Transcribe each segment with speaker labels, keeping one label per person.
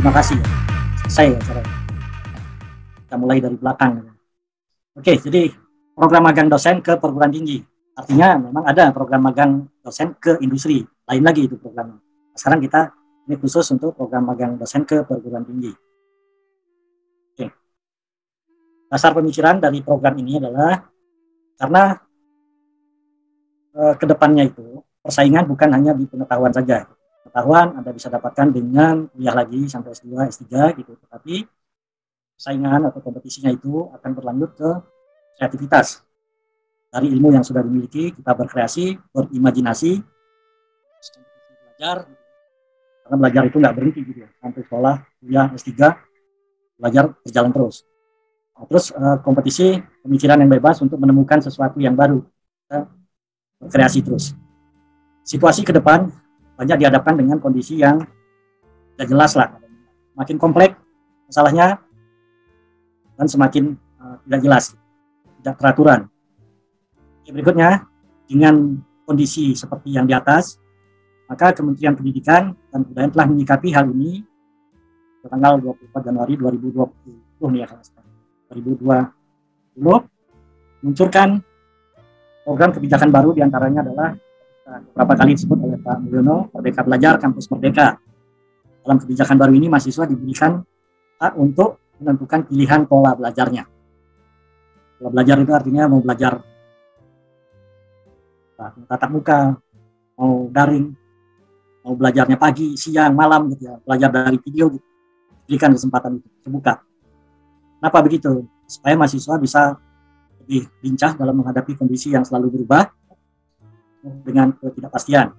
Speaker 1: Terima kasih. Selesai ya, cara. Kita mulai dari belakang. Oke, jadi program magang dosen ke perguruan tinggi. Artinya memang ada program magang dosen ke industri. Lain lagi itu programnya. Sekarang kita ini khusus untuk program magang dosen ke perguruan tinggi. Oke. Dasar pemikiran dari program ini adalah karena kedepannya itu persaingan bukan hanya di pengetahuan saja. Pengetahuan Anda bisa dapatkan dengan kuliah lagi sampai S2, S3 gitu. Tetapi saingan atau kompetisinya itu akan berlanjut ke kreativitas. Dari ilmu yang sudah dimiliki, kita berkreasi, berimajinasi, belajar. Karena belajar itu nggak berhenti gitu ya. Sampai sekolah, kuliah, S3, belajar berjalan terus. Nah, terus kompetisi, pemikiran yang bebas untuk menemukan sesuatu yang baru. Kita berkreasi terus. Situasi ke depan banyak dihadapkan dengan kondisi yang tidak jelas lah. Makin kompleks masalahnya dan semakin tidak jelas, tidak teraturan. Berikutnya, dengan kondisi seperti yang di atas, maka Kementerian Pendidikan dan Kebudayaan telah menyikapi hal ini pada tanggal 24 Januari 2020 nih ya, 2020 meluncurkan program kebijakan baru, diantaranya adalah beberapa kali disebut oleh Pak Mulyono, Merdeka Belajar Kampus Merdeka. Dalam kebijakan baru ini, mahasiswa diberikan hak untuk menentukan pilihan pola belajarnya. Pola belajar itu artinya mau belajar tatap muka, mau daring, mau belajarnya pagi, siang, malam gitu ya, belajar dari video gitu. Berikan kesempatan itu, terbuka. Kenapa begitu? Supaya mahasiswa bisa lebih lincah dalam menghadapi kondisi yang selalu berubah dengan ketidakpastian.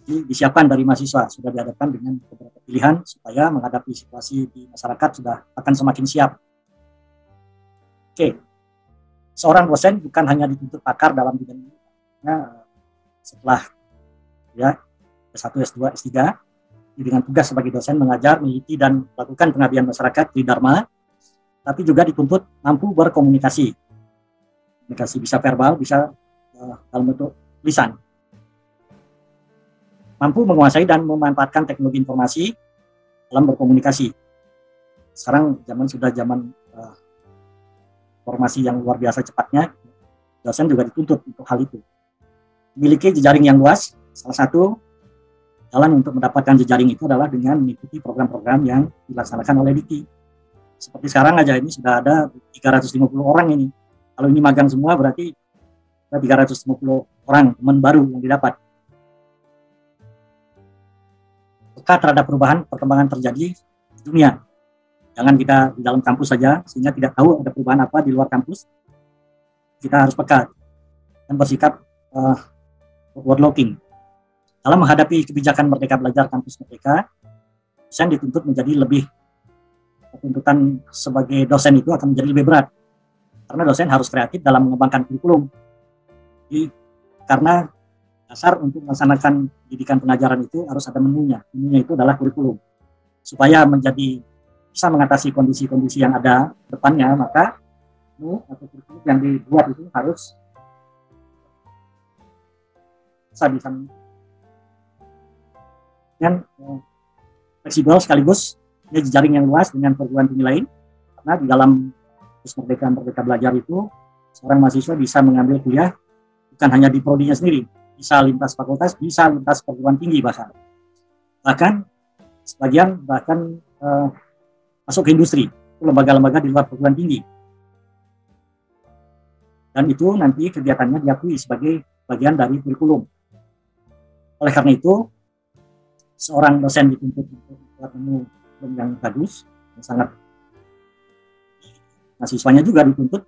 Speaker 1: Jadi disiapkan dari mahasiswa, sudah dihadapkan dengan beberapa pilihan supaya menghadapi situasi di masyarakat sudah akan semakin siap. Oke, seorang dosen bukan hanya dituntut pakar dalam bidang ini. Setelah ya S1, S2, S3 dengan tugas sebagai dosen mengajar, meneliti dan melakukan pengabdian masyarakat di Dharma, tapi juga dituntut mampu berkomunikasi. Komunikasi bisa verbal, bisa dalam bentuk lisan. Mampu menguasai dan memanfaatkan teknologi informasi dalam berkomunikasi. Sekarang sudah zaman informasi yang luar biasa cepatnya, dosen juga dituntut untuk hal itu. Memiliki jejaring yang luas, salah satu jalan untuk mendapatkan jejaring itu adalah dengan mengikuti program-program yang dilaksanakan oleh Dikti. Seperti sekarang aja ini sudah ada 350 orang ini. Kalau ini magang semua berarti ada 350 orang teman baru yang didapat. Peka terhadap perubahan perkembangan terjadi di dunia. Jangan kita di dalam kampus saja sehingga tidak tahu ada perubahan apa di luar kampus. Kita harus peka dan bersikap forward looking. Dalam menghadapi kebijakan Merdeka Belajar Kampus Merdeka, dosen dituntut menjadi lebih, tuntutan sebagai dosen itu akan menjadi lebih berat. Karena dosen harus kreatif dalam mengembangkan kurikulum. Jadi, karena dasar untuk melaksanakan pendidikan pengajaran itu harus ada menunya. Menunya itu adalah kurikulum. Supaya bisa mengatasi kondisi-kondisi yang ada depannya, maka menu atau kurikulum yang dibuat itu harus bisa dengan fleksibel sekaligus punya jejaring yang luas dengan perguruan tinggi lain, karena di dalam Merdeka Belajar itu seorang mahasiswa bisa mengambil kuliah bukan hanya di prodinya sendiri, bisa lintas fakultas, bisa lintas perguruan tinggi bahkan sebagian masuk ke industri, lembaga-lembaga di luar perguruan tinggi, dan itu nanti kegiatannya diakui sebagai bagian dari kurikulum. Oleh karena itu, seorang dosen dituntut untuk membuat menu yang bagus, yang sangat. Mahasiswanya juga dituntut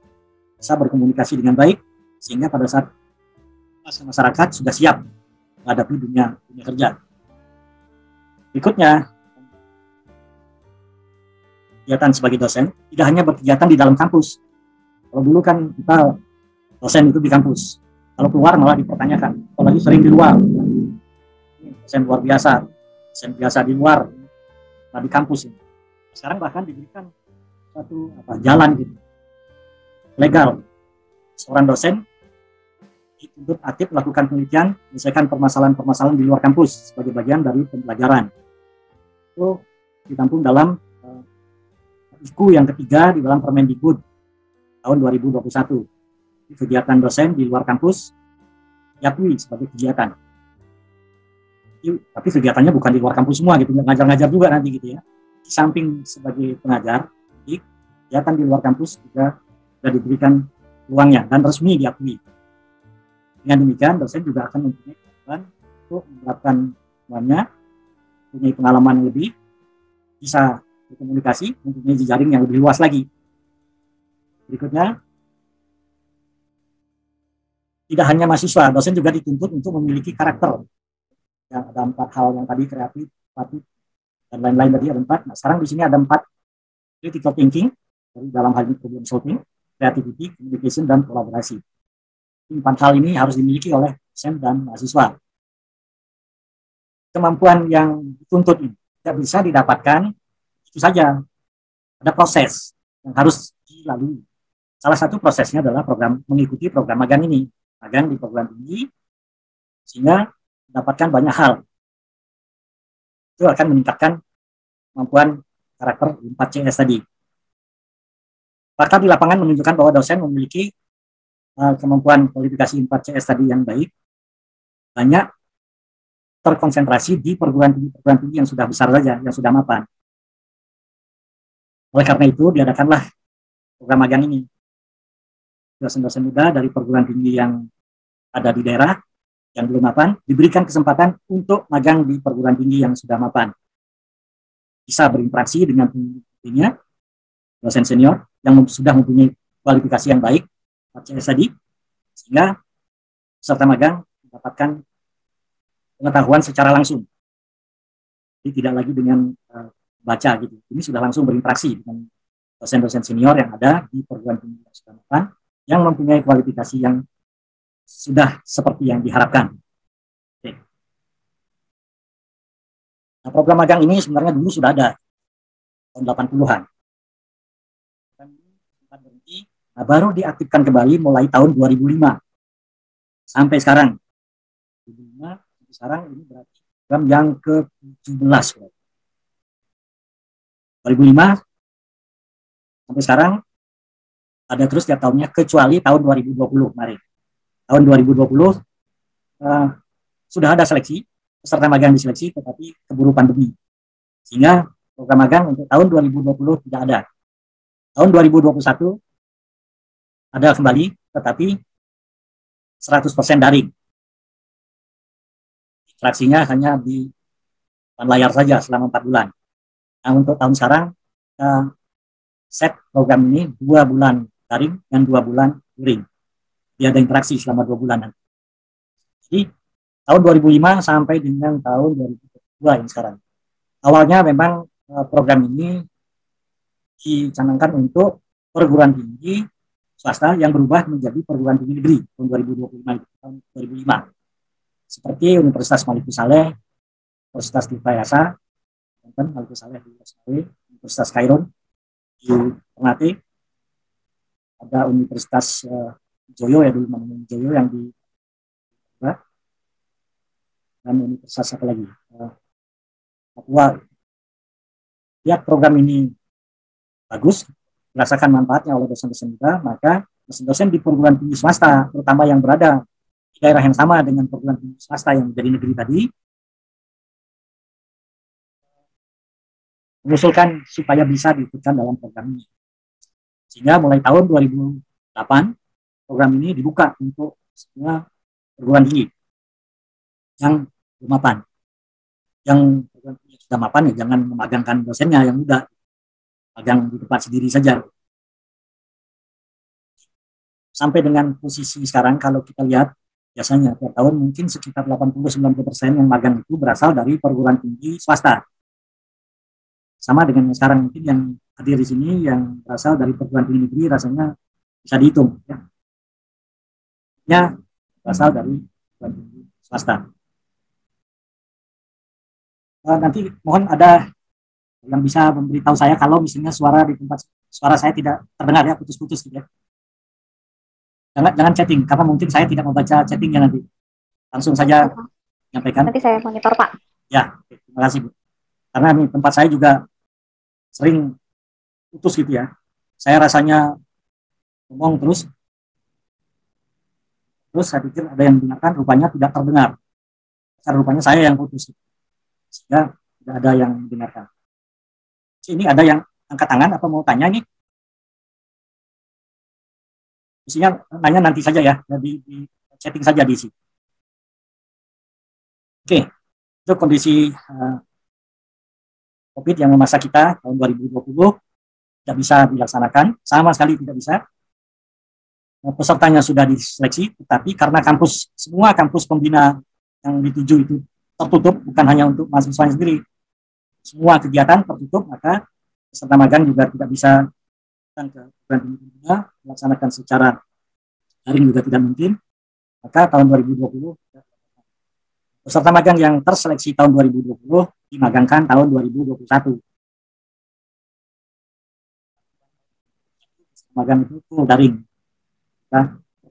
Speaker 1: bisa berkomunikasi dengan baik, sehingga pada saat masyarakat sudah siap menghadapi dunia kerja. Berikutnya, kegiatan sebagai dosen tidak hanya berkegiatan di dalam kampus. Kalau dulu kan kita dosen itu di kampus, kalau keluar malah dipertanyakan, apalagi sering di luar. Dosen luar biasa, dosen biasa di luar, nah di kampus ini. Sekarang bahkan diberikan satu jalan gitu, legal. Seorang dosen dituntut aktif melakukan penelitian, menyelesaikan permasalahan-permasalahan di luar kampus sebagai bagian dari pembelajaran. Itu ditampung dalam IKU yang ketiga di dalam Permendikbud tahun 2021. Kegiatan dosen di luar kampus diakui sebagai kegiatan. Tapi kegiatannya bukan di luar kampus semua gitu, ngajar-ngajar juga nanti gitu ya. Di samping sebagai pengajar, kegiatan di luar kampus juga sudah diberikan peluangnya dan resmi diakui. Dengan demikian, dosen juga akan mempunyai kemampuan untuk menerapkan semuanya, mempunyai pengalaman yang lebih, bisa berkomunikasi, mempunyai jejaring yang lebih luas lagi. Berikutnya, tidak hanya mahasiswa, dosen juga dituntut untuk memiliki karakter. Yang ada 4 hal yang tadi, kreatif, dan lain-lain tadi ada 4. Nah, sekarang di sini ada 4, critical thinking, dalam hal ini problem solving, creativity, communication, dan kolaborasi. 4 hal ini harus dimiliki oleh dosen dan mahasiswa. Kemampuan yang dituntut ini tidak bisa didapatkan itu saja. Ada proses yang harus dilalui. Salah satu prosesnya adalah mengikuti program magang ini. Magang di perguruan tinggi, sehingga mendapatkan banyak hal. Itu akan meningkatkan kemampuan karakter 4CS tadi. Fakta di lapangan menunjukkan bahwa dosen memiliki kemampuan kualifikasi 4CS tadi yang baik, banyak terkonsentrasi di perguruan tinggi yang sudah besar saja, yang sudah mapan. Oleh karena itu, diadakanlah program magang ini. Dosen-dosen muda dari perguruan tinggi yang ada di daerah, yang belum mapan, diberikan kesempatan untuk magang di perguruan tinggi yang sudah mapan. Bisa berinteraksi dengan pemimpinnya, dosen senior, yang sudah mempunyai kualifikasi yang baik, CS tadi, sehingga peserta magang mendapatkan pengetahuan secara langsung. Jadi tidak lagi dengan baca gitu. Ini sudah langsung berinteraksi dengan dosen-dosen senior yang ada di perguruan tinggi yang sudah mapan, yang mempunyai kualifikasi yang sudah seperti yang diharapkan. Oke. Nah, program magang ini sebenarnya dulu sudah ada tahun 80-an. Nah, baru diaktifkan kembali mulai tahun 2005 sampai sekarang. 2005 sampai sekarang ini berarti program yang ke-17. 2005 sampai sekarang ada terus tiap tahunnya, kecuali tahun 2020 kemarin. Tahun 2020 sudah ada seleksi, peserta magang diseleksi, tetapi keburu pandemi. Sehingga program magang untuk tahun 2020 tidak ada. Tahun 2021 ada kembali, tetapi 100% daring. Interaksinya hanya di layar saja selama 4 bulan. Nah, untuk tahun sekarang, set program ini 2 bulan daring dan 2 bulan luring. Dia ada interaksi selama 2 bulan. Jadi, tahun 2005 sampai dengan tahun 2022 yang sekarang. Awalnya memang program ini dicanangkan untuk perguruan tinggi swasta yang berubah menjadi perguruan tinggi negeri tahun 2005. Seperti Universitas Maliku Saleh, Universitas Tirtayasa, Maliku Saleh di Australia, Universitas Kairon di Ternate, ada Universitas Joyo ya dulu namanya Joyo yang di dan Universitas apa lagi Papua. Lihat program ini bagus, dirasakan manfaatnya oleh dosen-dosen muda, maka dosen-dosen di perguruan tinggi swasta, terutama yang berada di daerah yang sama dengan perguruan tinggi swasta yang menjadi negeri tadi, mengusulkan supaya bisa diikutkan dalam program ini. Sehingga mulai tahun 2008, program ini dibuka untuk semua perguruan tinggi yang belum mapan. Yang sudah mapan ya jangan memagangkan dosennya yang muda, magang di tempat sendiri saja. Sampai dengan posisi sekarang, kalau kita lihat, biasanya tiap tahun mungkin sekitar 80-90% yang magang itu berasal dari perguruan tinggi swasta. Sama dengan yang sekarang, mungkin yang hadir di sini yang berasal dari perguruan tinggi negeri rasanya bisa dihitung. Ya, berasal dari perguruan tinggi swasta. Nanti mohon ada yang bisa memberitahu saya kalau misalnya suara di tempat suara saya tidak terdengar ya, putus-putus gitu ya. Jangan chatting, karena mungkin saya tidak membaca chattingnya nanti. Langsung saja menyampaikan.
Speaker 2: Nanti saya monitor, Pak.
Speaker 1: Ya, terima kasih Bu. Karena tempat saya juga sering putus gitu ya. Saya rasanya ngomong terus saya pikir ada yang mendengarkan, rupanya tidak terdengar. Karena rupanya saya yang putus, sehingga tidak ada yang mendengarkan. Ini ada yang angkat tangan apa mau tanya nih? Mestinya nanya nanti saja ya, di chatting saja di sini. Oke, itu kondisi COVID yang memasa kita tahun 2020 tidak bisa dilaksanakan, sama sekali tidak bisa. Pesertanya sudah diseleksi, tetapi karena semua kampus pembina yang dituju itu tertutup, bukan hanya untuk mahasiswa sendiri, semua kegiatan tertutup, maka peserta magang juga tidak bisa ke perguruan tinggi pembina, melaksanakan secara daring juga tidak mungkin. Maka tahun 2020 peserta magang yang terseleksi tahun 2020 dimagangkan tahun 2021. Magang itu full daring,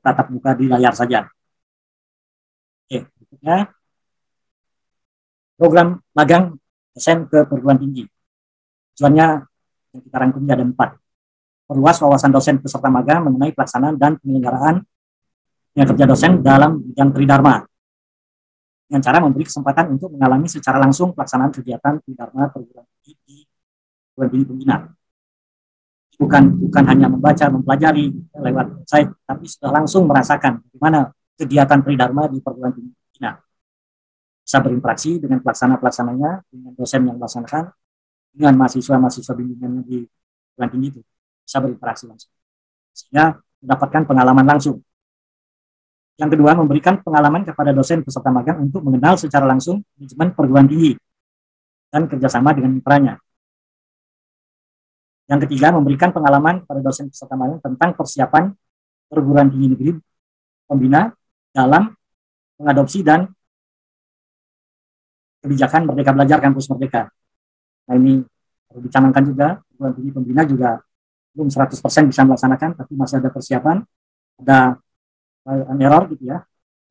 Speaker 1: tatap muka di layar saja. Oke, berikutnya program magang dosen ke perguruan tinggi. Tujuannya yang kita rangkumnya ada 4. Perluas wawasan dosen peserta magang mengenai pelaksanaan dan penyelenggaraan kerja dosen dalam bidang tridharma, dengan cara memberi kesempatan untuk mengalami secara langsung pelaksanaan kegiatan tridharma perguruan tinggi di perguruan tinggi pembina. Bukan hanya membaca, mempelajari lewat website, tapi sudah langsung merasakan bagaimana kegiatan tridharma di perguruan tinggi pembina. Bisa berinteraksi dengan pelaksananya, dengan dosen yang melaksanakan, dengan mahasiswa bimbingannya di perguruan tinggi itu. Bisa berinteraksi langsung, sehingga mendapatkan pengalaman langsung. Yang kedua, memberikan pengalaman kepada dosen peserta magang untuk mengenal secara langsung manajemen perguruan tinggi dan kerjasama dengan mitranya. Yang ketiga, memberikan pengalaman kepada dosen peserta magang tentang persiapan perguruan tinggi negeri pembina dalam mengadopsi dan kebijakan Merdeka Belajar Kampus Merdeka. Nah, ini perlu dicanangkan juga, perguruan tinggi pembina juga belum 100% bisa melaksanakan, tapi masih ada persiapan, ada error gitu ya.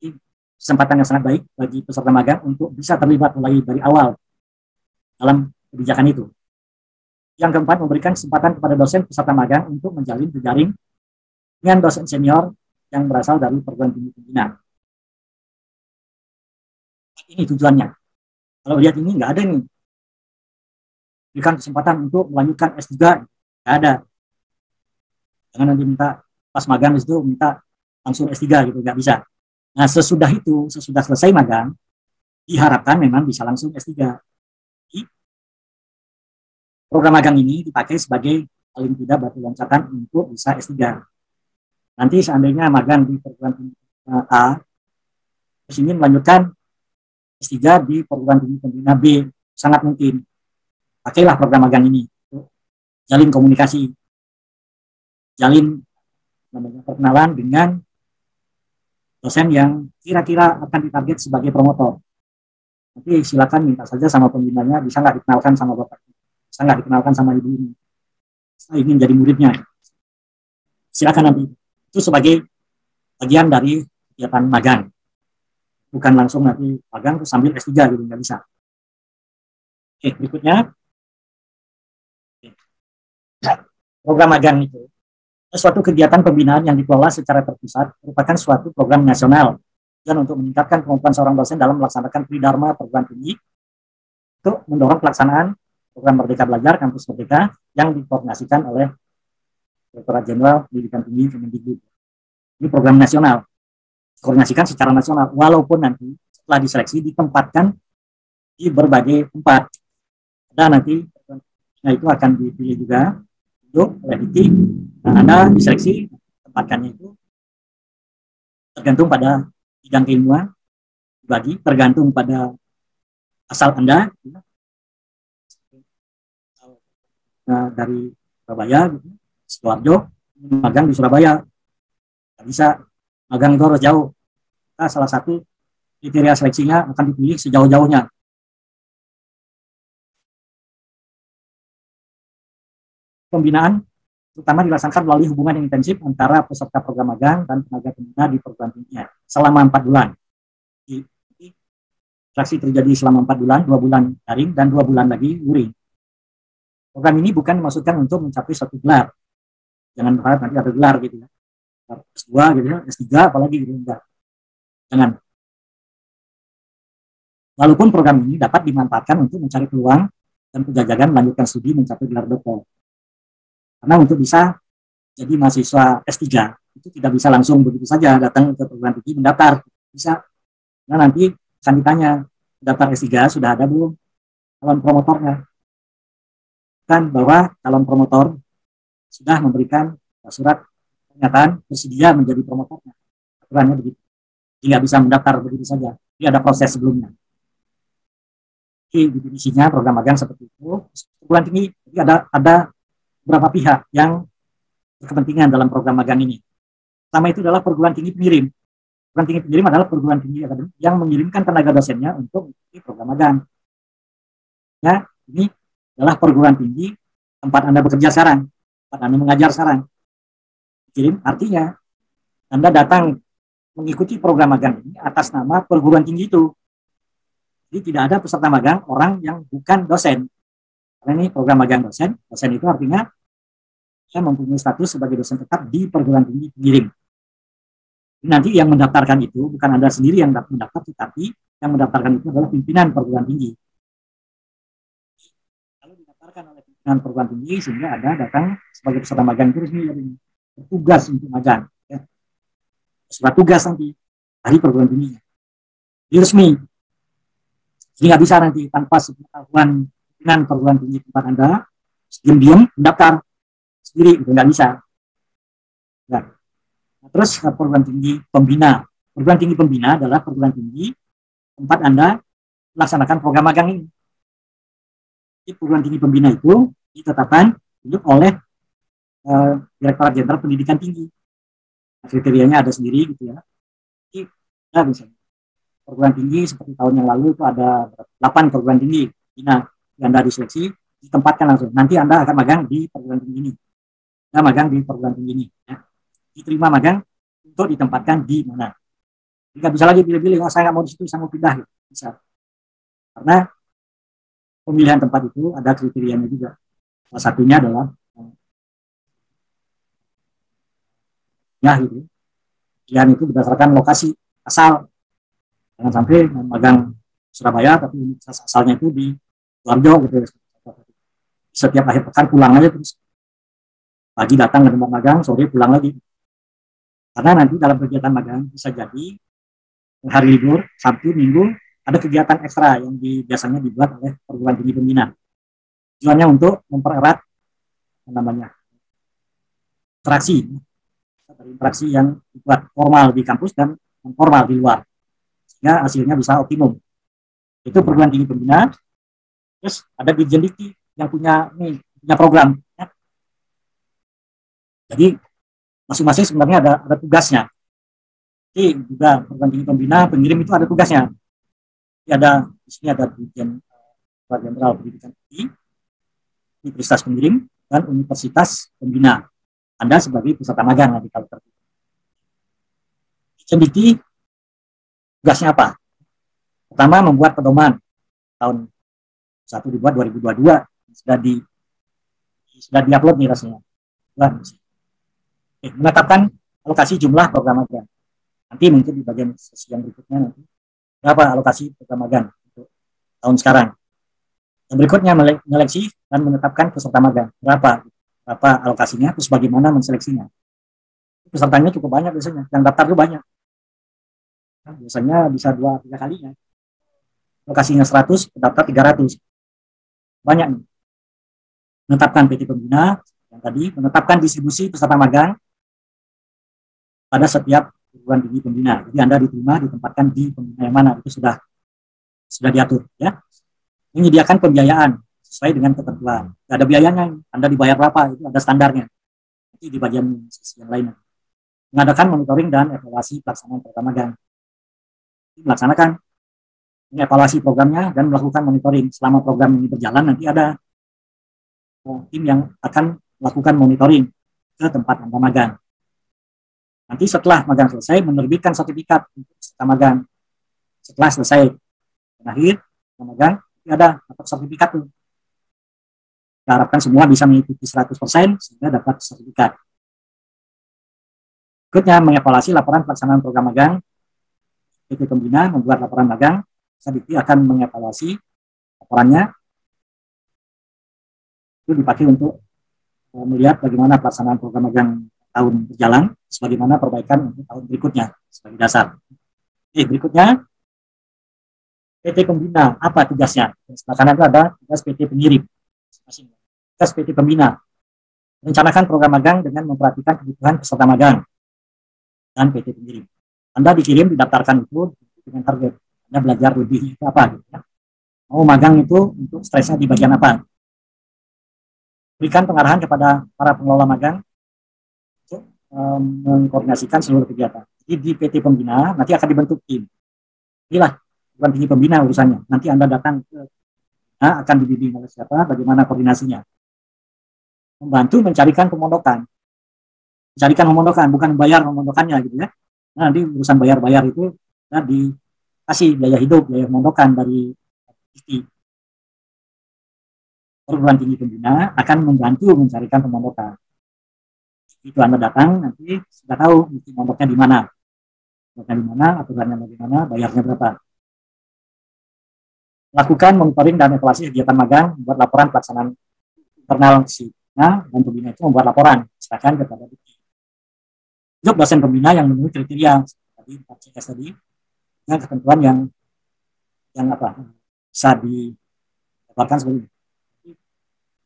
Speaker 1: Ini kesempatan yang sangat baik bagi peserta magang untuk bisa terlibat mulai dari awal dalam kebijakan itu. Yang keempat, memberikan kesempatan kepada dosen peserta magang untuk menjalin jejaring dengan dosen senior yang berasal dari perguruan tinggi pembina. Ini tujuannya. Kalau lihat ini nggak ada nih. Berikan kesempatan untuk melanjutkan S3, nggak ada. Jangan nanti minta pas magang itu minta langsung S3 gitu, nggak bisa. Nah, sesudah selesai magang, diharapkan memang bisa langsung S3. Program magang ini dipakai sebagai paling tidak batu loncatan untuk bisa S3. Nanti seandainya magang di perguruan tinggi A, terus ingin melanjutkan S3 di perguruan tinggi pembina B, sangat mungkin. Pakailah program magang ini. Jalin komunikasi, jalin perkenalan dengan dosen yang kira-kira akan ditarget sebagai promotor. Nanti silakan minta saja sama pembinanya, bisa nggak dikenalkan sama bapak, bisa nggak dikenalkan sama ibu ini, saya ingin jadi muridnya. Silakan nanti. Itu sebagai bagian dari kegiatan magang. Bukan langsung nanti magang terus sambil S3 gitu, nggak bisa. Oke, berikutnya. Program magang itu suatu kegiatan pembinaan yang dikelola secara terpusat, merupakan suatu program nasional dan untuk meningkatkan kemampuan seorang dosen dalam melaksanakan tridharma perguruan tinggi untuk mendorong pelaksanaan program Merdeka Belajar Kampus Merdeka yang dikoordinasikan oleh Direktorat Jenderal Pendidikan Tinggi Kemendikbud. Ini program nasional, dikoordinasikan secara nasional, walaupun nanti setelah diseleksi ditempatkan di berbagai tempat. Dan nanti itu akan dipilih juga untuk oleh Nah, Anda diseleksi tempatkannya itu tergantung pada bidang keilmuan, tergantung pada asal Anda, dari Surabaya, Sidoarjo, magang di Surabaya, nggak bisa, magang itu harus jauh. Nah, salah satu kriteria seleksinya akan dipilih sejauh-jauhnya. Pembinaan terutama dilaksanakan melalui hubungan yang intensif antara peserta program magang dan tenaga pembina di perguruan tingginya selama 4 bulan. Interaksi terjadi selama 4 bulan, 2 bulan daring dan 2 bulan lagi luring. Program ini bukan dimaksudkan untuk mencapai satu gelar. Jangan berharap nanti ada gelar gitu ya. S2 gitu ya, S3 apalagi gitu, enggak. Jangan. Walaupun program ini dapat dimanfaatkan untuk mencari peluang dan penjajakan melanjutkan studi mencapai gelar doktor. Karena untuk bisa jadi mahasiswa S3 itu tidak bisa langsung begitu saja datang ke perguruan tinggi mendaftar. Bisa. Nah nanti akan ditanya, daftar S3 sudah ada belum calon promotornya? Kan bahwa calon promotor sudah memberikan surat pernyataan bersedia menjadi promotornya. Aturannya begitu. Tidak bisa mendaftar begitu saja. Jadi ada proses sebelumnya. Jadi definisinya program magang seperti itu. Perguruan tinggi, jadi ada beberapa pihak yang berkepentingan dalam program magang ini. Pertama itu adalah perguruan tinggi pengirim. Perguruan tinggi pengirim adalah perguruan tinggi akademik yang mengirimkan tenaga dosennya untuk mengikuti program magang. Ya, ini adalah perguruan tinggi tempat Anda bekerja sekarang, tempat Anda mengajar sekarang. Kirim artinya Anda datang mengikuti program magang ini atas nama perguruan tinggi itu. Jadi tidak ada peserta magang orang yang bukan dosen. Karena ini program magang dosen. Dosen itu artinya saya mempunyai status sebagai dosen tetap di perguruan tinggi pengirim. Nanti yang mendaftarkan itu bukan Anda sendiri yang mendaftar, tetapi yang mendaftarkan itu adalah pimpinan perguruan tinggi. Kalau didaftarkan oleh pimpinan perguruan tinggi, sehingga ada datang sebagai peserta magang itu resmi, bertugas untuk magang. Ya. Surat tugas nanti dari perguruan tinggi. Ini resmi. Jadi nggak bisa nanti tanpa sepengetahuan pimpinan perguruan tinggi tempat Anda, diam-diam mendaftar sendiri, itu nggak bisa. Nah, terus perguruan tinggi pembina. Perguruan tinggi pembina adalah perguruan tinggi tempat Anda melaksanakan program magang ini. Jadi, perguruan tinggi pembina itu ditetapkan oleh Direktorat Jenderal Pendidikan Tinggi. Kriterianya ada sendiri gitu ya. Jadi, ya misalnya perguruan tinggi seperti tahun yang lalu itu ada 8 perguruan tinggi. Nah, yang Anda diseleksi ditempatkan langsung. Nanti Anda akan magang di perguruan tinggi ini. Anda magang di perguruan tinggi ini. Ya. Diterima magang untuk ditempatkan di mana. Jika bisa lagi pilih-pilih, oh, saya nggak mau di situ, saya mau pindah. Gitu. Bisa. Karena pemilihan tempat itu ada kriterianya juga. Salah satunya adalah ya gitu. Pilihan itu berdasarkan lokasi asal. Jangan sampai magang Surabaya, tapi asalnya itu di Sidoarjo gitu. Setiap akhir pekan pulang aja terus. Pagi datang ke tempat magang, sore pulang lagi. Karena nanti dalam kegiatan magang bisa jadi hari libur, Sabtu, Minggu, ada kegiatan ekstra yang biasanya dibuat oleh perguruan tinggi pembina. Tujuannya untuk mempererat interaksi yang dibuat formal di kampus dan formal di luar. Sehingga hasilnya bisa optimum. Itu perguruan tinggi pembina. Terus ada Dirjen Dikti yang punya program. Ya. Jadi masing-masing sebenarnya ada tugasnya. Jadi juga perguruan tinggi pembina, pengirim itu ada tugasnya. Jadi di sini ada Dirjen Jenderal Pendidikan Tinggi, Universitas Pengirim, dan Universitas Pembina. Anda sebagai peserta magang nanti kalau terpilih. Dirjen Dikti tugasnya apa? Pertama, membuat pedoman. Tahun 1 dibuat 2022 sudah diupload nih rasanya. Menetapkan alokasi jumlah program magang. Nanti mungkin di bagian sesi yang berikutnya nanti berapa alokasi program magang untuk tahun sekarang. Yang berikutnya menyeleksi dan menetapkan peserta magang. Berapa alokasinya, terus bagaimana menseleksinya. Pesertanya cukup banyak biasanya, yang daftar itu banyak. Nah, biasanya bisa 2-3 kalinya. Alokasinya 100, daftar 300. Banyak nih. Menetapkan PT pembina, yang tadi, menetapkan distribusi peserta magang pada setiap perguruan tinggi pembina. Jadi Anda diterima, ditempatkan di pembina yang mana, itu sudah diatur. Ya. Menyediakan pembiayaan sesuai dengan ketentuan. Tidak ada biayanya, Anda dibayar berapa, itu ada standarnya. Nanti di bagian sisi yang lainnya. Mengadakan monitoring dan evaluasi pelaksanaan program magang. Melaksanakan evaluasi programnya dan melakukan monitoring. Selama program ini berjalan, nanti ada tim yang akan melakukan monitoring ke tempat Anda magang. Nanti setelah magang selesai, menerbitkan sertifikat untuk peserta magang. Setelah selesai berakhir magang, ada sertifikat tuh. Kita harapkan semua bisa mengikuti 100% sehingga dapat sertifikat. Berikutnya, mengevaluasi laporan pelaksanaan program magang. PT Pembina membuat laporan magang, Sadikti akan mengevaluasi laporannya. Itu dipakai untuk melihat bagaimana pelaksanaan program magang tahun berjalan, sebagaimana perbaikan untuk tahun berikutnya sebagai dasar. Oke, berikutnya, PT Pembina, apa tugasnya? Pelaksanaan itu ada tugas PT pengirim. Tugas PT Pembina, merencanakan program magang dengan memperhatikan kebutuhan peserta magang dan PT pengirim. Anda dikirim, didaftarkan itu dengan target. Anda belajar lebih apa? Gitu ya. Mau magang itu untuk stresnya di bagian apa? Berikan pengarahan kepada para pengelola magang untuk mengkoordinasikan seluruh kegiatan. Jadi di PT Pembina nanti akan dibentuk tim. Inilah bukan tinggi pembina urusannya. Nanti Anda datang ke akan dibimbing oleh siapa, bagaimana koordinasinya. Membantu mencarikan pemondokan. Mencarikan pemondokan, bukan bayar pemondokannya gitu ya. Nah, nanti urusan bayar-bayar itu nah, dikasih biaya hidup, biaya pemondokan dari IT. Perguruan tinggi pembina akan membantu mencarikan pemondokan. Itu Anda datang, nanti sudah tahu mesti mondoknya di mana. Mondoknya di mana, aturannya bagaimana, bayarnya berapa. Lakukan monitoring dan evaluasi kegiatan magang, membuat laporan pelaksanaan internal dan pembina itu membuat laporan, serahkan kepada DIKI. Untuk dosen pembina yang memenuhi kriteria tadi 4CS tadi, dengan ketentuan yang apa bisa didapatkan sebagai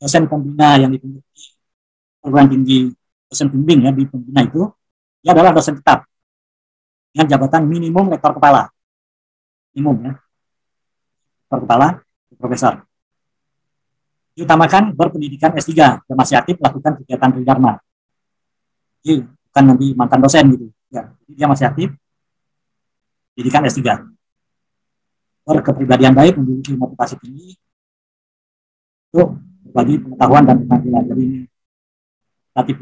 Speaker 1: dosen pembina yang ditunjuk di perguruan tinggi, dosen pembimbing ya di pembina itu, dia adalah dosen tetap dengan jabatan minimum rektor kepala, minimum ya, rektor kepala, profesor. Diutamakan berpendidikan S3 dan masih aktif melakukan kegiatan tridharma. Jadi bukan nanti mantan dosen gitu, ya, dia masih aktif, pendidikan S3. Berkepribadian baik, memiliki motivasi tinggi untuk berbagi pengetahuan dan keterampilan. Jadi ini aktif.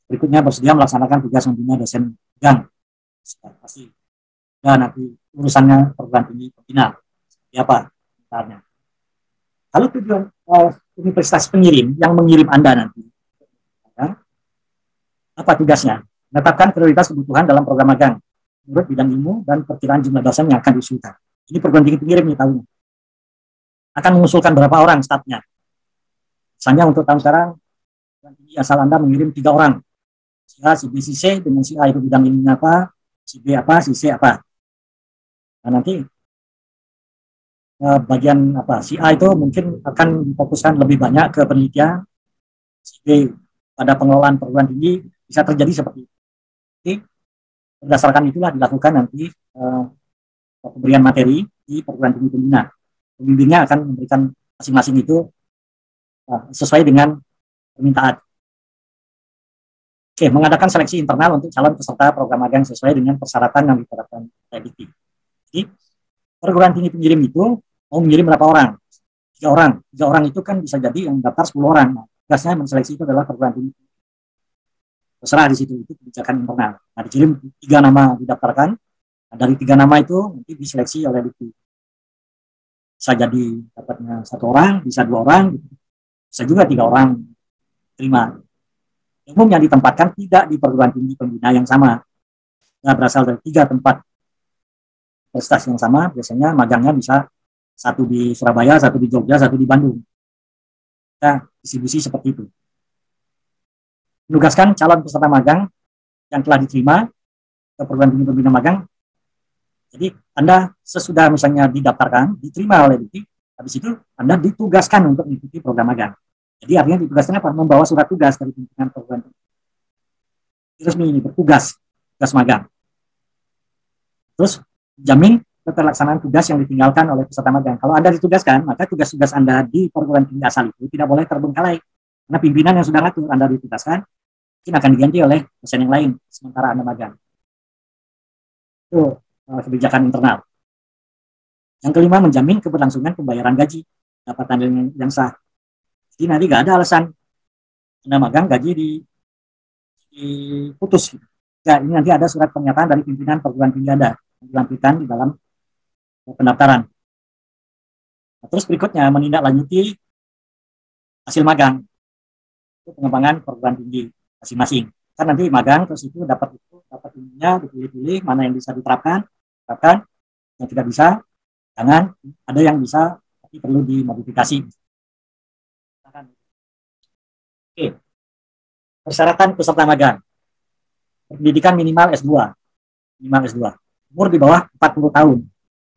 Speaker 1: Berikutnya bersedia melaksanakan tugas membina dosen magang. Pasti. Dan nanti urusannya perguruan tinggi pembina. Seperti apa? Misalnya. Kalau tujuan universitas pengirim yang mengirim Anda nanti, ya, apa tugasnya? Menetapkan prioritas kebutuhan dalam program magang menurut bidang ilmu dan perkiraan jumlah dosen yang akan diusulkan. Ini perguruan tinggi pengirim nih tahunya. Akan mengusulkan berapa orang stafnya. Misalnya untuk tahun sekarang, perguruan tinggi asal Anda mengirim 3 orang. Si A, si B, si C, dengan si A itu bidang ilmunya apa, si B apa, si C apa. Nah nanti bagian apa, si A itu mungkin akan difokuskan lebih banyak ke penelitian, si B pada pengelolaan perguruan tinggi, bisa terjadi seperti itu. Jadi, berdasarkan itulah dilakukan nanti pemberian materi di perguruan tinggi pembina. Pembimbingnya akan memberikan masing-masing itu sesuai dengan permintaan. Oke, mengadakan seleksi internal untuk calon peserta program magang sesuai dengan persyaratan yang ditetapkan oleh DIKI. Jadi, perguruan tinggi pengirim itu mau mengirim berapa orang? 3 orang. 3 orang itu kan bisa jadi yang daftar 10 orang. Nah, tugasnya menseleksi itu adalah perguruan tinggi. Terserah di situ, itu kebijakan internal. Nah, dikirim 3 nama didaftarkan. Nah, dari 3 nama itu nanti diseleksi oleh DIKI. Bisa jadi dapatnya 1 orang, bisa 2 orang, bisa juga 3 orang terima. Umumnya ditempatkan tidak di perguruan tinggi pembina yang sama. Nah, berasal dari 3 tempat universitas yang sama, biasanya magangnya bisa 1 di Surabaya, 1 di Jogja, 1 di Bandung. Nah, distribusi seperti itu. Menugaskan calon peserta magang yang telah diterima ke perguruan tinggi pembina magang. Jadi Anda sesudah misalnya didaftarkan, diterima oleh DIKI, habis itu Anda ditugaskan untuk mengikuti program magang. Jadi artinya ditugaskan apa? Membawa surat tugas dari pimpinan perguruan tinggi. Resmi ini bertugas, tugas magang. Terus jamin pelaksanaan tugas yang ditinggalkan oleh peserta magang. Kalau Anda ditugaskan, maka tugas-tugas Anda di perguruan tinggi asal itu tidak boleh terbengkalai. Karena pimpinan yang sudah ngatur Anda ditugaskan, mungkin akan diganti oleh dosen yang lain sementara Anda magang. Itu kebijakan internal. Yang kelima, menjamin keberlangsungan pembayaran gaji, pendapatan yang sah. Jadi nanti nggak ada alasan Anda magang gaji diputus. Ya, ini nanti ada surat pernyataan dari pimpinan perguruan tinggi Anda yang dilampirkan di dalam pendaftaran. Nah, terus berikutnya menindaklanjuti hasil magang itu pengembangan perguruan tinggi masing-masing. Kan nanti magang terus itu dapat ininya dipilih-pilih mana yang bisa diterapkan, yang tidak bisa jangan, ada yang bisa tapi perlu dimodifikasi. Oke, persyaratan peserta magang. Pendidikan minimal S2, umur di bawah 40 tahun,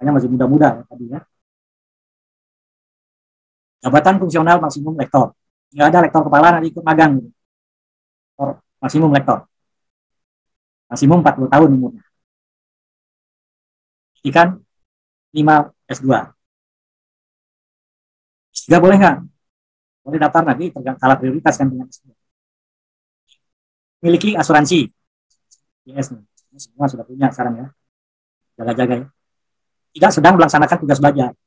Speaker 1: hanya masih muda-muda ya, tadi ya. Jabatan fungsional maksimum lektor, nggak ada lektor kepala nanti ikut magang, maksimum lektor, maksimum 40 tahun umurnya. Pendidikan minimal S2. S3 boleh nggak? Boleh daftar nanti, tergantung prioritas kan dengan S2. Memiliki asuransi, yes, semua sudah punya sekarang ya, jaga-jaga ya. Tidak sedang melaksanakan tugas belajar.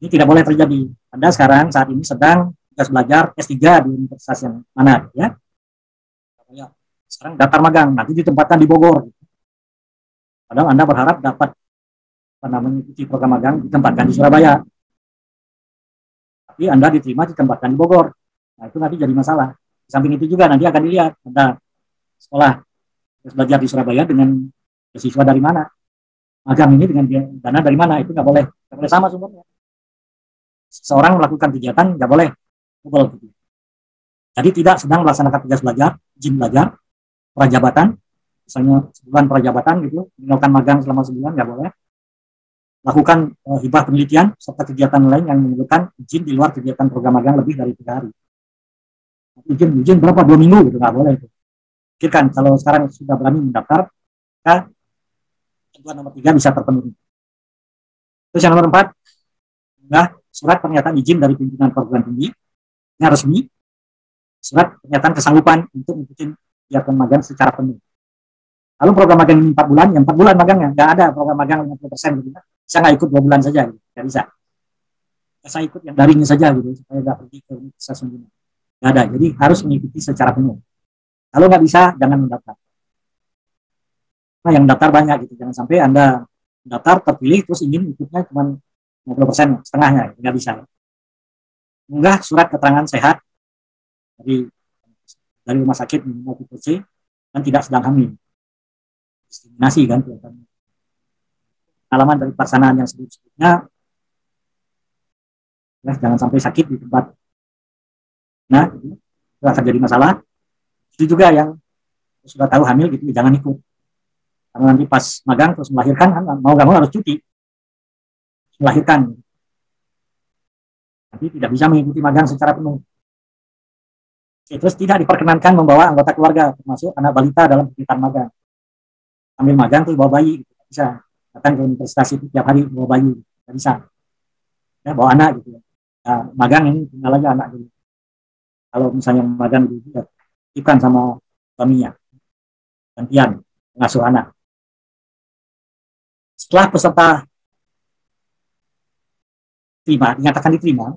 Speaker 1: Ini tidak boleh terjadi. Anda sekarang saat ini sedang tugas belajar S3 di universitas yang mana ya. Sekarang daftar magang, nanti ditempatkan di Bogor. Padahal Anda berharap dapat mengikuti program magang ditempatkan di Surabaya. Tapi Anda diterima ditempatkan di Bogor. Nah, itu nanti jadi masalah. Di samping itu juga nanti akan dilihat Anda sekolah tugas belajar di Surabaya dengan siswa dari mana. Magang ini dengan dana dari mana, itu nggak boleh sama sumbernya. Seorang melakukan kegiatan nggak boleh double. Jadi tidak sedang melaksanakan tugas belajar, izin belajar, prajabatan, misalnya sebulan prajabatan gitu, melakukan magang selama sebulan nggak boleh. Lakukan hibah penelitian serta kegiatan lain yang memerlukan izin di luar kegiatan program magang lebih dari 3 hari. Izin berapa? 2 minggu gitu, nggak boleh itu. Pikirkan kalau sekarang sudah berani mendaftar, maka ketentuan nomor 3 bisa terpenuhi. Terus yang nomor 4, surat pernyataan izin dari pimpinan perguruan tinggi yang resmi, surat pernyataan kesanggupan untuk mengikuti kegiatan magang secara penuh. Lalu program magang ini 4 bulan, yang 4 bulan magangnya, nggak ada program magang 50% gitu. Bisa nggak ikut 2 bulan saja, gitu. Nggak bisa. Saya ikut yang daringnya saja gitu, supaya nggak pergi ke universitas sendiri. Nggak ada, jadi harus mengikuti secara penuh. Kalau nggak bisa, jangan mendaftar. Nah, yang daftar banyak gitu, jangan sampai Anda daftar terpilih terus ingin ikutnya cuma 50%, setengahnya, nggak bisa. Unggah surat keterangan sehat dari rumah sakit maupun PC dan tidak sedang hamil. Diskriminasi kan, pengalaman dari pelaksanaan yang sebelumnya, ya, jangan sampai sakit di tempat. Nah, itu akan jadi masalah. Itu juga yang sudah tahu hamil gitu, jangan ikut. Karena nanti pas magang terus melahirkan, mau nggak mau harus cuti melahirkan. Nanti tidak bisa mengikuti magang secara penuh. Terus tidak diperkenankan membawa anggota keluarga, termasuk anak balita dalam kegiatan magang. Ambil magang tuh bawa bayi, gitu. Bisa. Datang ke universitas itu tiap hari bawa bayi, tidak bisa. Ya, bawa anak gitu. Ya, magang ini tinggal aja anak dulu. Kalau misalnya magang dulu, ya, titipkan sama suaminya. Gantian, mengasuh anak. Setelah peserta dinyatakan diterima,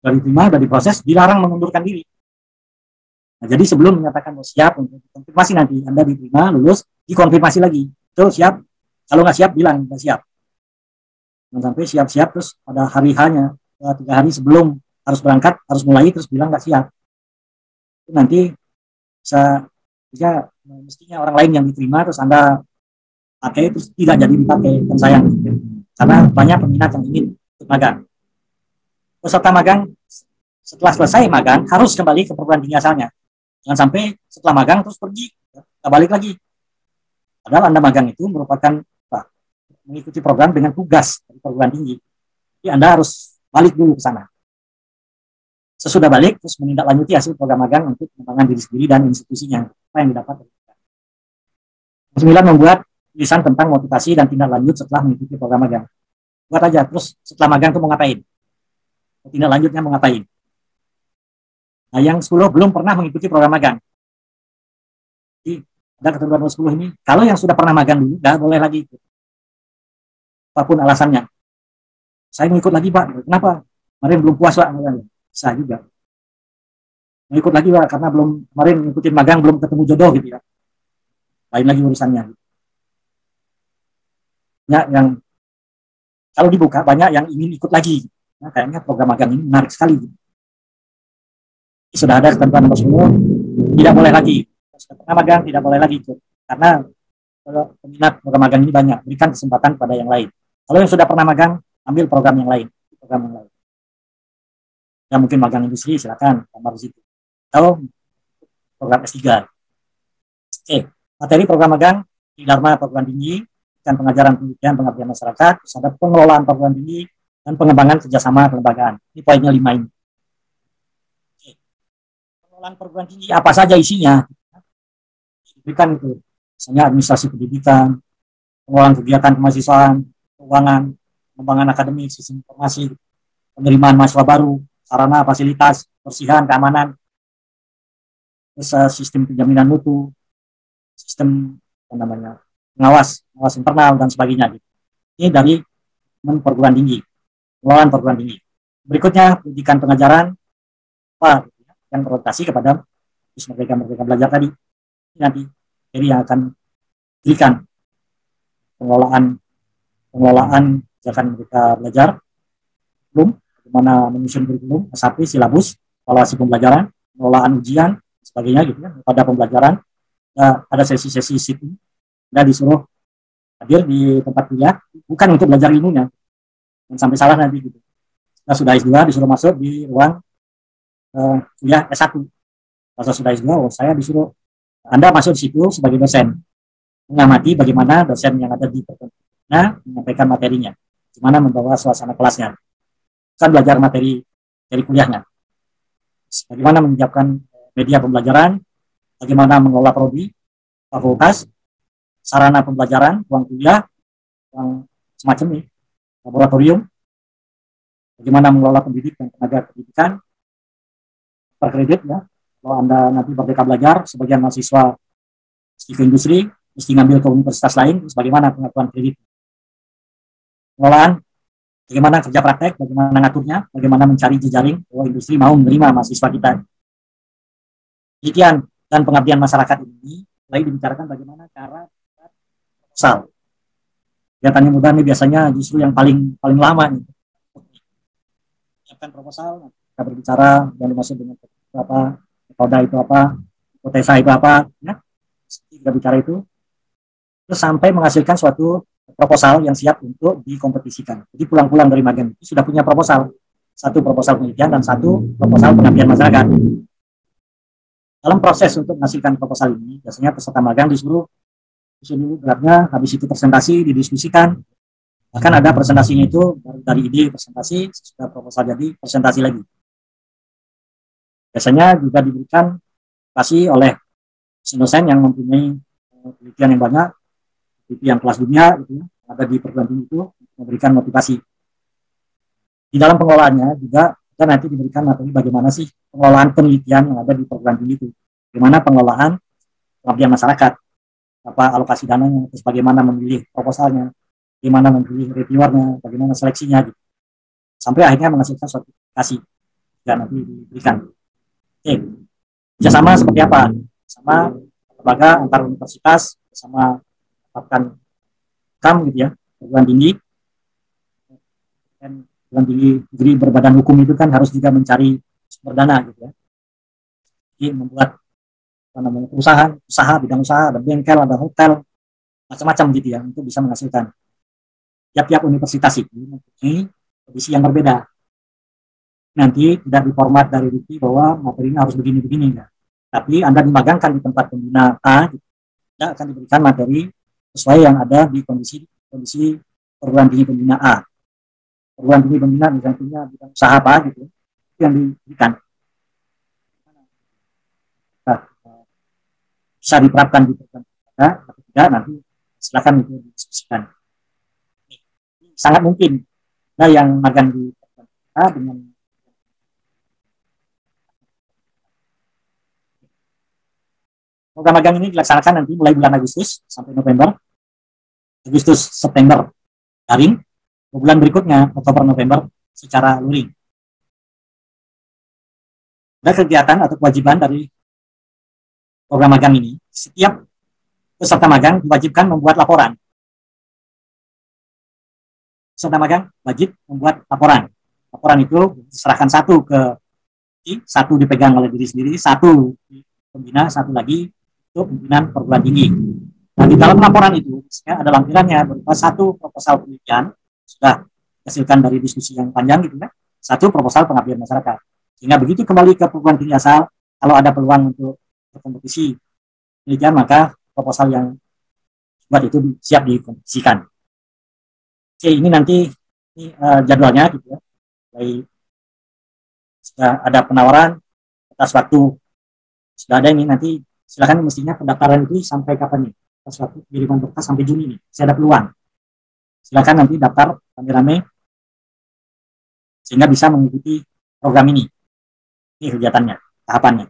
Speaker 1: sudah diproses, dilarang mengundurkan diri. Nah, jadi sebelum menyatakan siap untuk konfirmasi nanti Anda diterima, lulus, dikonfirmasi lagi. Itu siap, kalau nggak siap bilang nggak siap. Jangan sampai siap-siap terus pada hari hanya 3 hari sebelum harus berangkat, harus mulai terus bilang nggak siap. Itu nanti bisa mestinya orang lain yang diterima terus Anda pakai terus tidak jadi dipakai, kan sayang. Karena banyak peminat yang ingin ikut magang. Peserta magang setelah selesai magang harus kembali ke perguruan tinggi asalnya. Jangan sampai setelah magang terus pergi, nggak balik lagi. Padahal Anda magang itu merupakan mengikuti program dengan tugas dari perguruan tinggi. Jadi Anda harus balik dulu ke sana. Sesudah balik, terus menindaklanjuti hasil program magang untuk pengembangan diri sendiri dan institusinya. Apa yang didapat? 9, membuat tulisan tentang motivasi dan tindak lanjut setelah mengikuti program magang. Buat aja, terus setelah magang itu mau ngapain? Tindak lanjutnya mau ngapain? Nah, yang 10 belum pernah mengikuti program magang. Jadi, ada ketentuan 10 ini, kalau yang sudah pernah magang dulu, nggak boleh lagi ikut. Apapun alasannya. Saya mau ikut lagi, Pak. Kenapa? Kemarin belum puas, Pak. Bisa juga. Mau ikut lagi, Pak, karena belum kemarin ngikutin magang, belum ketemu jodoh gitu ya. Lain lagi urusannya. Ya, yang kalau dibuka, banyak yang ingin ikut lagi. Nah, kayaknya program magang ini menarik sekali. Sudah ada ketentuan nomor 10, tidak boleh lagi. Sudah pernah magang, tidak boleh lagi ikut. Karena peminat program magang ini banyak, berikan kesempatan pada yang lain. Kalau yang sudah pernah magang, ambil program yang lain. Program yang lain. Ya mungkin magang industri, silakan tambah di situ. Atau program S3. Oke, materi program magang di Dharma perguruan tinggi dan pengajaran penelitian pengabdian masyarakat, terus ada pengelolaan perguruan tinggi dan pengembangan kerjasama kelembagaan. Ini poinnya 5 ini. Oke. Pengelolaan perguruan tinggi apa saja isinya? Diberikan itu, misalnya administrasi pendidikan, pengelolaan kegiatan kemahasiswaan, keuangan, pengembangan akademik, sistem informasi, penerimaan mahasiswa baru, sarana, fasilitas, kebersihan, keamanan, terus sistem penjaminan mutu, sistem pengawas internal dan sebagainya. Ini dari perguruan tinggi, pengelolaan perguruan tinggi. Berikutnya pendidikan pengajaran apa yang berorientasi kepada merdeka belajar tadi. Ini nanti jadi yang akan diberikan pengelolaan akan mereka belajar, belum bagaimana menyusun kurikulum, S1 silabus, evaluasi pembelajaran, pengelolaan ujian, sebagainya gitu kan. Pada pembelajaran ada sesi-sesi sitting, dan disuruh hadir di tempat kuliah, bukan untuk belajar ilmunya, dan sampai salah nanti gitu. Nah, sudah S2 disuruh masuk di ruang kuliah S1. Kalau sudah S2, saya disuruh Anda masuk di situ sebagai dosen, mengamati bagaimana dosen yang ada di pertemuan menyampaikan materinya, gimana membawa suasana kelasnya, bukan belajar materi dari kuliahnya, bagaimana menyiapkan media pembelajaran, bagaimana mengelola prodi, fakultas, sarana pembelajaran, ruang kuliah, yang semacam ini, laboratorium, bagaimana mengelola pendidik dan tenaga pendidikan, per kredit ya. Kalau Anda nanti merdeka belajar, sebagian mahasiswa mesti ke industri, mesti ngambil ke universitas lain, bagaimana pengaturan kredit. Pengelolaan, bagaimana kerja praktek, bagaimana ngaturnya, bagaimana mencari jejaring bahwa industri mau menerima mahasiswa kita. Penelitian dan pengabdian masyarakat ini mulai dibicarakan bagaimana cara proposal. Kelihatannya mudah nih, biasanya justru yang paling lama nih. Siapkan proposal, kita berbicara yang dimaksud dengan apa, metode itu apa, hipotesa itu apa, ya. Kita bicara itu, terus sampai menghasilkan suatu proposal yang siap untuk dikompetisikan. Jadi pulang-pulang dari magang itu sudah punya proposal, satu proposal penelitian dan satu proposal pengabdian masyarakat. Dalam proses untuk menghasilkan proposal ini, biasanya peserta magang disuruh dulu beratnya, habis itu presentasi, didiskusikan. Bahkan ada presentasinya itu dari ide presentasi, sesudah proposal jadi presentasi lagi. Biasanya juga diberikan kasih oleh dosen yang mempunyai penelitian yang banyak, yang kelas dunia, gitu, ada di perguruan tinggi itu, memberikan motivasi. Di dalam pengelolaannya juga kita nanti diberikan materi bagaimana sih pengelolaan penelitian yang ada di perguruan tinggi itu, bagaimana pengelolaan pengabdian masyarakat, apa alokasi dananya, terus bagaimana memilih proposalnya, bagaimana memilih reviewernya, bagaimana seleksinya, gitu. Sampai akhirnya menghasilkan suatu aplikasi yang nanti diberikan. Oke, kerjasama seperti apa? Sama lembaga antar universitas, sama dapatkan KAM gitu ya, perguruan tinggi, dan perguruan tinggi negeri berbadan hukum itu kan harus juga mencari sumber dana gitu ya. Jadi membuat usaha, bidang usaha, ada bengkel, ada hotel, macam-macam gitu ya, untuk bisa menghasilkan. Tiap-tiap universitas itu mempunyai kondisi yang berbeda. Nanti tidak diformat dari Wiki bahwa materinya harus begini-begini ya. Tapi Anda dimagangkan di tempat pembina A, tidak akan diberikan materi sesuai yang ada di kondisi perguruan tinggi pembina A. Perguruan tinggi pembina misalnya bidang usaha apa gitu, itu yang diberikan. Nah, bisa diterapkan di perguruan tinggi atau tidak, nanti silakan itu didiskusikan. Sangat mungkin nah yang magang di perguruan tinggi A dengan program magang ini dilaksanakan nanti mulai bulan Agustus sampai November, September daring, bulan berikutnya Oktober November secara luring. Ada kegiatan atau kewajiban dari program magang ini, setiap peserta magang diwajibkan membuat laporan. Peserta magang wajib membuat laporan. Laporan itu diserahkan satu ke satu dipegang oleh diri sendiri, satu pembina, satu lagi untuk pimpinan perguruan tinggi. Nah, di dalam laporan itu ada lampirannya berupa satu proposal penelitian sudah hasilkan dari diskusi yang panjang gitu ya, satu proposal pengabdian masyarakat. Sehingga begitu kembali ke perguruan tinggi asal, kalau ada peluang untuk berkompetisi penelitian, maka proposal yang buat itu siap dikompetisikan. Oke, ini nanti ini jadwalnya gitu ya. Baik, sudah ada penawaran atas waktu, sudah ada ini, nanti silakan, mestinya pendaftaran itu sampai kapan nih? Atas waktu pengiriman berkas sampai Juni nih, saya ada peluang. Silakan nanti daftar rame-rame sehingga bisa mengikuti program ini. Ini kegiatannya, tahapannya.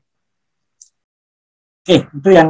Speaker 1: Oke, itu yang